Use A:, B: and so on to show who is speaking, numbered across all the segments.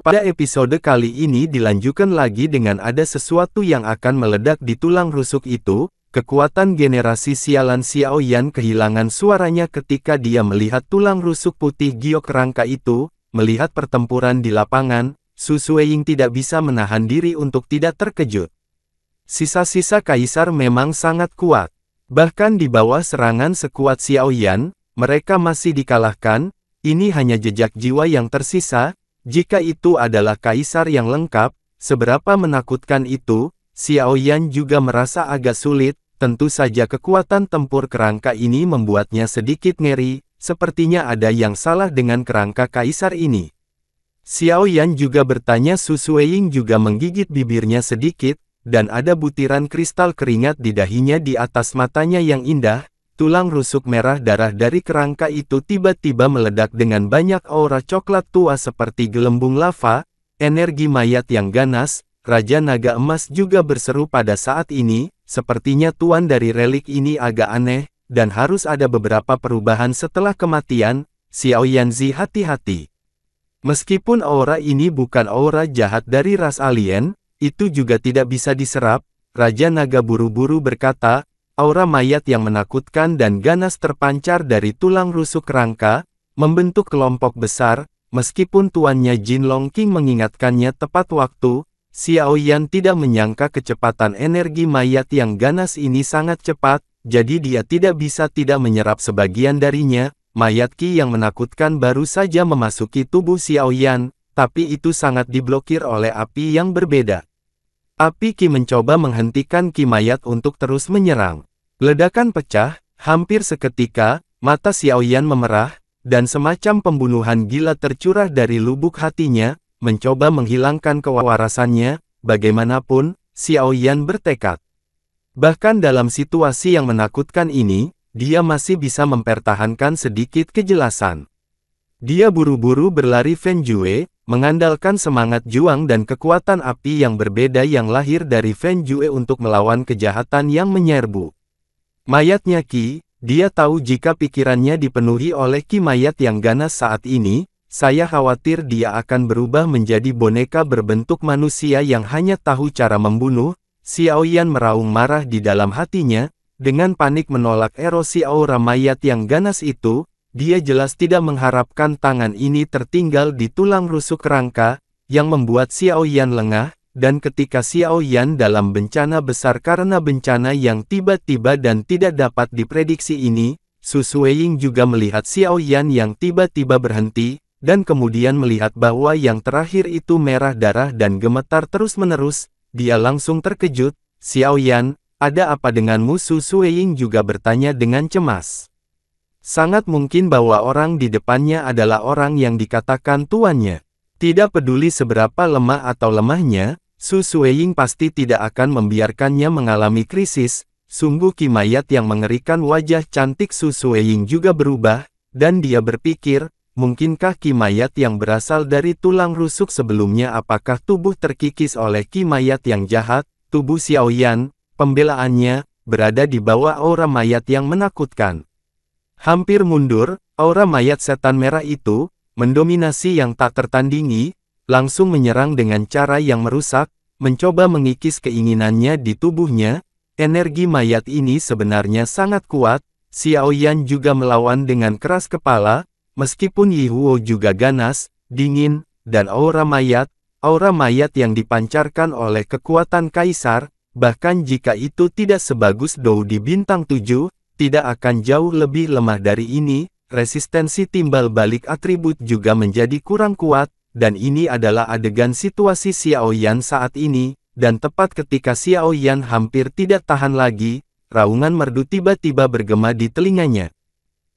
A: Pada episode kali ini dilanjutkan lagi dengan ada sesuatu yang akan meledak di tulang rusuk itu. Kekuatan generasi sialan Xiao Yan kehilangan suaranya ketika dia melihat tulang rusuk putih giok rangka itu. Melihat pertempuran di lapangan, Su Sueying tidak bisa menahan diri untuk tidak terkejut. Sisa-sisa kaisar memang sangat kuat. Bahkan di bawah serangan sekuat Xiao Yan, mereka masih dikalahkan. Ini hanya jejak jiwa yang tersisa. Jika itu adalah kaisar yang lengkap, seberapa menakutkan itu, Xiao Yan juga merasa agak sulit. Tentu saja kekuatan tempur kerangka ini membuatnya sedikit ngeri, sepertinya ada yang salah dengan kerangka kaisar ini. Xiao Yan juga bertanya. Su Sueying juga menggigit bibirnya sedikit, dan ada butiran kristal keringat di dahinya di atas matanya yang indah. Tulang rusuk merah darah dari kerangka itu tiba-tiba meledak dengan banyak aura coklat tua seperti gelembung lava, energi mayat yang ganas. Raja Naga Emas juga berseru pada saat ini, sepertinya tuan dari relik ini agak aneh, dan harus ada beberapa perubahan setelah kematian. Xiao Yanzi, hati-hati. Meskipun aura ini bukan aura jahat dari ras alien, itu juga tidak bisa diserap. Raja Naga buru-buru berkata, aura mayat yang menakutkan dan ganas terpancar dari tulang rusuk kerangka, membentuk kelompok besar. Meskipun tuannya Jin Long King mengingatkannya tepat waktu, Xiao Yan tidak menyangka kecepatan energi mayat yang ganas ini sangat cepat, jadi dia tidak bisa tidak menyerap sebagian darinya. Mayat Qi yang menakutkan baru saja memasuki tubuh Xiao Yan, tapi itu sangat diblokir oleh api yang berbeda. Api Qi mencoba menghentikan Qi mayat untuk terus menyerang. Ledakan pecah, hampir seketika, mata Xiao Yan memerah, dan semacam pembunuhan gila tercurah dari lubuk hatinya, mencoba menghilangkan kewarasannya. Bagaimanapun, Xiao Yan bertekad. Bahkan dalam situasi yang menakutkan ini, dia masih bisa mempertahankan sedikit kejelasan. Dia buru-buru berlari Fen Jue, mengandalkan semangat juang dan kekuatan api yang berbeda yang lahir dari Fen Jue untuk melawan kejahatan yang menyerbu. Mayatnya Qi, dia tahu jika pikirannya dipenuhi oleh Qi mayat yang ganas saat ini, saya khawatir dia akan berubah menjadi boneka berbentuk manusia yang hanya tahu cara membunuh. Xiao Yan meraung marah di dalam hatinya, dengan panik menolak erosi aura mayat yang ganas itu. Dia jelas tidak mengharapkan tangan ini tertinggal di tulang rusuk kerangka, yang membuat Xiao Yan lengah, dan ketika Xiao Yan dalam bencana besar karena bencana yang tiba-tiba dan tidak dapat diprediksi ini, Su Sueying juga melihat Xiao Yan yang tiba-tiba berhenti, dan kemudian melihat bahwa yang terakhir itu merah darah dan gemetar terus-menerus. Dia langsung terkejut. Xiao Yan, ada apa denganmu? Su Sueying juga bertanya dengan cemas. Sangat mungkin bahwa orang di depannya adalah orang yang dikatakan tuannya. Tidak peduli seberapa lemah atau lemahnya, Su Sueying pasti tidak akan membiarkannya mengalami krisis. Sungguh Qi mayat yang mengerikan. Wajah cantik Su Sueying juga berubah, dan dia berpikir, mungkinkah Qi mayat yang berasal dari tulang rusuk sebelumnya? Apakah tubuh terkikis oleh Qi mayat yang jahat? Tubuh Xiao Yan, pembelaannya, berada di bawah aura mayat yang menakutkan. Hampir mundur, aura mayat setan merah itu, mendominasi yang tak tertandingi, langsung menyerang dengan cara yang merusak, mencoba mengikis keinginannya di tubuhnya. Energi mayat ini sebenarnya sangat kuat. Xiao Yan juga melawan dengan keras kepala, meskipun Yi Huo juga ganas, dingin, dan aura mayat yang dipancarkan oleh kekuatan kaisar, bahkan jika itu tidak sebagus Dou di bintang 7, tidak akan jauh lebih lemah dari ini. Resistensi timbal balik atribut juga menjadi kurang kuat, dan ini adalah adegan situasi Xiao Yan saat ini, dan tepat ketika Xiao Yan hampir tidak tahan lagi, raungan merdu tiba-tiba bergema di telinganya.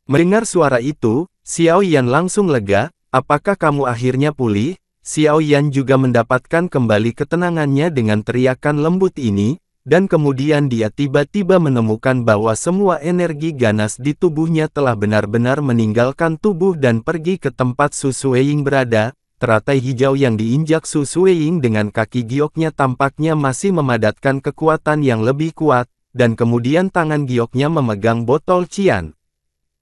A: Mendengar suara itu, Xiao Yan langsung lega. Apakah kamu akhirnya pulih? Xiao Yan juga mendapatkan kembali ketenangannya dengan teriakan lembut ini. Dan kemudian dia tiba-tiba menemukan bahwa semua energi ganas di tubuhnya telah benar-benar meninggalkan tubuh dan pergi ke tempat Su Sueying berada. Teratai hijau yang diinjak Su Sueying dengan kaki gioknya tampaknya masih memadatkan kekuatan yang lebih kuat, dan kemudian tangan gioknya memegang botol cian.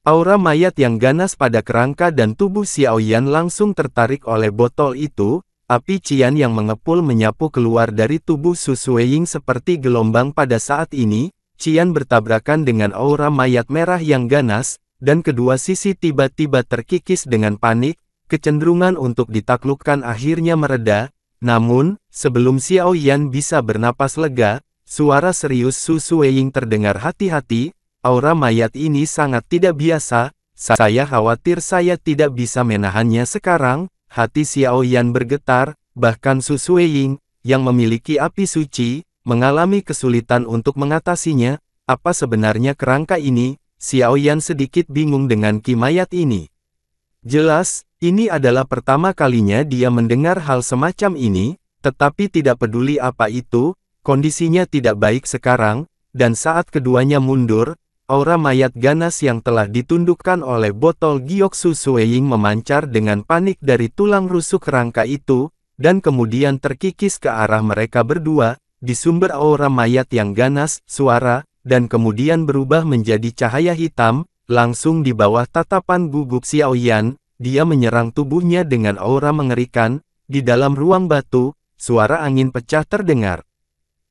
A: Aura mayat yang ganas pada kerangka dan tubuh Xiao Yan langsung tertarik oleh botol itu. Api Qian yang mengepul menyapu keluar dari tubuh Su Sueying seperti gelombang pada saat ini. Qian bertabrakan dengan aura mayat merah yang ganas, dan kedua sisi tiba-tiba terkikis dengan panik. Kecenderungan untuk ditaklukkan akhirnya mereda. Namun, sebelum Xiao Yan bisa bernapas lega, suara serius Su Sueying terdengar, "Hati-hati, aura mayat ini sangat tidak biasa. Saya khawatir saya tidak bisa menahannya sekarang." Hati Xiao Yan bergetar, bahkan Su Sueying, yang memiliki api suci, mengalami kesulitan untuk mengatasinya. Apa sebenarnya kerangka ini? Xiao Yan sedikit bingung dengan ki mayat ini. Jelas, ini adalah pertama kalinya dia mendengar hal semacam ini, tetapi tidak peduli apa itu, kondisinya tidak baik sekarang, dan saat keduanya mundur, aura mayat ganas yang telah ditundukkan oleh botol giok Su Sueying memancar dengan panik dari tulang rusuk kerangka itu, dan kemudian terkikis ke arah mereka berdua. Di sumber aura mayat yang ganas, suara, dan kemudian berubah menjadi cahaya hitam, langsung di bawah tatapan gugup Xiao Yan, dia menyerang tubuhnya dengan aura mengerikan. Di dalam ruang batu, suara angin pecah terdengar.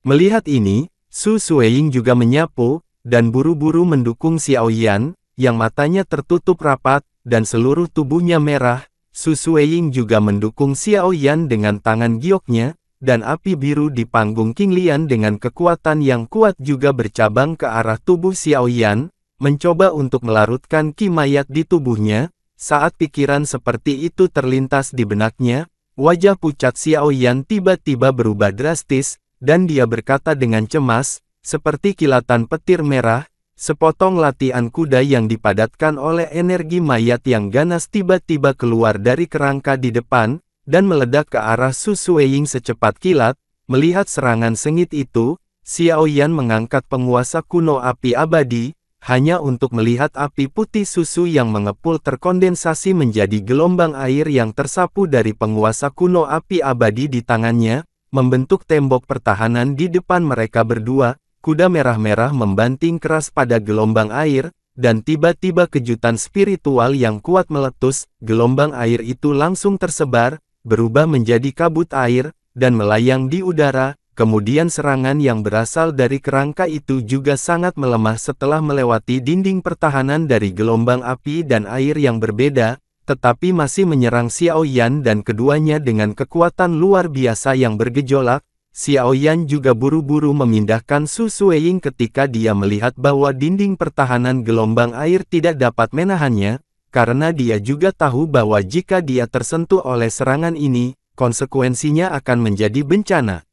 A: Melihat ini, Su Sueying juga menyapu, dan buru-buru mendukung Xiao Yan, yang matanya tertutup rapat, dan seluruh tubuhnya merah. Su Sueying juga mendukung Xiao Yan dengan tangan gioknya, dan api biru di panggung King Lian dengan kekuatan yang kuat juga bercabang ke arah tubuh Xiao Yan, mencoba untuk melarutkan ki mayat di tubuhnya. Saat pikiran seperti itu terlintas di benaknya, wajah pucat Xiao Yan tiba-tiba berubah drastis, dan dia berkata dengan cemas, seperti kilatan petir merah, sepotong latihan kuda yang dipadatkan oleh energi mayat yang ganas tiba-tiba keluar dari kerangka di depan, dan meledak ke arah Su Sueying secepat kilat. Melihat serangan sengit itu, Xiao Yan mengangkat penguasa kuno api abadi, hanya untuk melihat api putih susu yang mengepul terkondensasi menjadi gelombang air yang tersapu dari penguasa kuno api abadi di tangannya, membentuk tembok pertahanan di depan mereka berdua. Kuda merah-merah membanting keras pada gelombang air, dan tiba-tiba kejutan spiritual yang kuat meletus. Gelombang air itu langsung tersebar, berubah menjadi kabut air, dan melayang di udara. Kemudian serangan yang berasal dari kerangka itu juga sangat melemah setelah melewati dinding pertahanan dari gelombang api dan air yang berbeda, tetapi masih menyerang Xiao Yan dan keduanya dengan kekuatan luar biasa yang bergejolak. Xiao Yan juga buru-buru memindahkan Su Sueying ketika dia melihat bahwa dinding pertahanan gelombang air tidak dapat menahannya, karena dia juga tahu bahwa jika dia tersentuh oleh serangan ini, konsekuensinya akan menjadi bencana.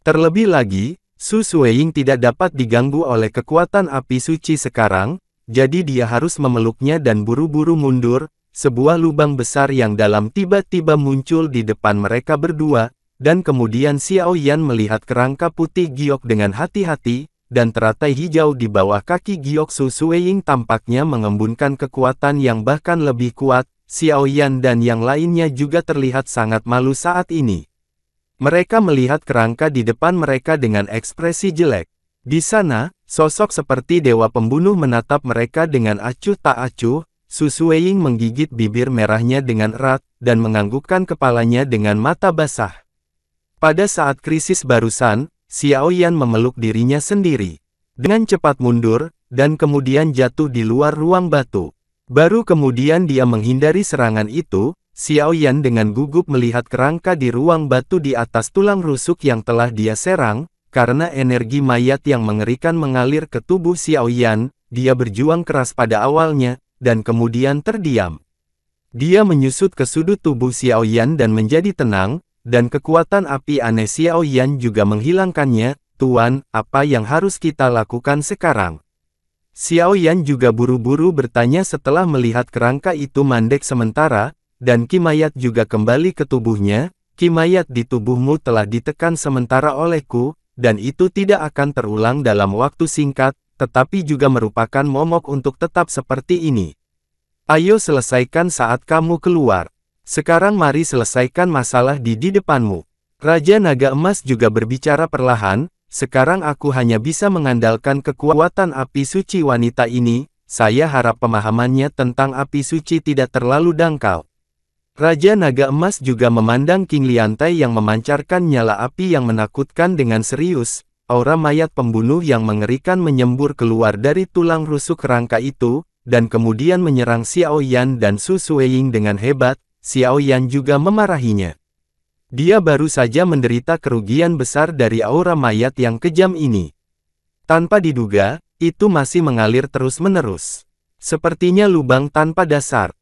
A: Terlebih lagi, Su Sueying tidak dapat diganggu oleh kekuatan api suci sekarang, jadi dia harus memeluknya dan buru-buru mundur. Sebuah lubang besar yang dalam tiba-tiba muncul di depan mereka berdua, dan kemudian Xiao Yan melihat kerangka putih giok dengan hati-hati, dan teratai hijau di bawah kaki giok Su Sueying tampaknya mengembunkan kekuatan yang bahkan lebih kuat. Xiao Yan dan yang lainnya juga terlihat sangat malu saat ini. Mereka melihat kerangka di depan mereka dengan ekspresi jelek. Di sana, sosok seperti dewa pembunuh menatap mereka dengan acuh tak acuh. Su Sueying menggigit bibir merahnya dengan erat, dan menganggukkan kepalanya dengan mata basah. Pada saat krisis barusan, Xiao Yan memeluk dirinya sendiri. Dengan cepat mundur, dan kemudian jatuh di luar ruang batu. Baru kemudian dia menghindari serangan itu. Xiao Yan dengan gugup melihat kerangka di ruang batu di atas tulang rusuk yang telah dia serang, karena energi mayat yang mengerikan mengalir ke tubuh Xiao Yan. Dia berjuang keras pada awalnya, dan kemudian terdiam. Dia menyusut ke sudut tubuh Xiao Yan dan menjadi tenang, dan kekuatan api aneh Xiao Yan juga menghilangkannya. "Tuan, apa yang harus kita lakukan sekarang?" Xiao Yan juga buru-buru bertanya setelah melihat kerangka itu mandek sementara, dan ki mayat juga kembali ke tubuhnya. "Ki mayat di tubuhmu telah ditekan sementara olehku, dan itu tidak akan terulang dalam waktu singkat, tetapi juga merupakan momok untuk tetap seperti ini. Ayo selesaikan saat kamu keluar. Sekarang mari selesaikan masalah di depanmu." Raja Naga Emas juga berbicara perlahan, "Sekarang aku hanya bisa mengandalkan kekuatan api suci wanita ini. Saya harap pemahamannya tentang api suci tidak terlalu dangkal." Raja Naga Emas juga memandang King Liantai yang memancarkan nyala api yang menakutkan dengan serius. Aura mayat pembunuh yang mengerikan menyembur keluar dari tulang rusuk rangka itu, dan kemudian menyerang Xiao Yan dan Su Suiying dengan hebat. Xiao Yan juga memarahinya. Dia baru saja menderita kerugian besar dari aura mayat yang kejam ini. Tanpa diduga, itu masih mengalir terus-menerus. Sepertinya lubang tanpa dasar.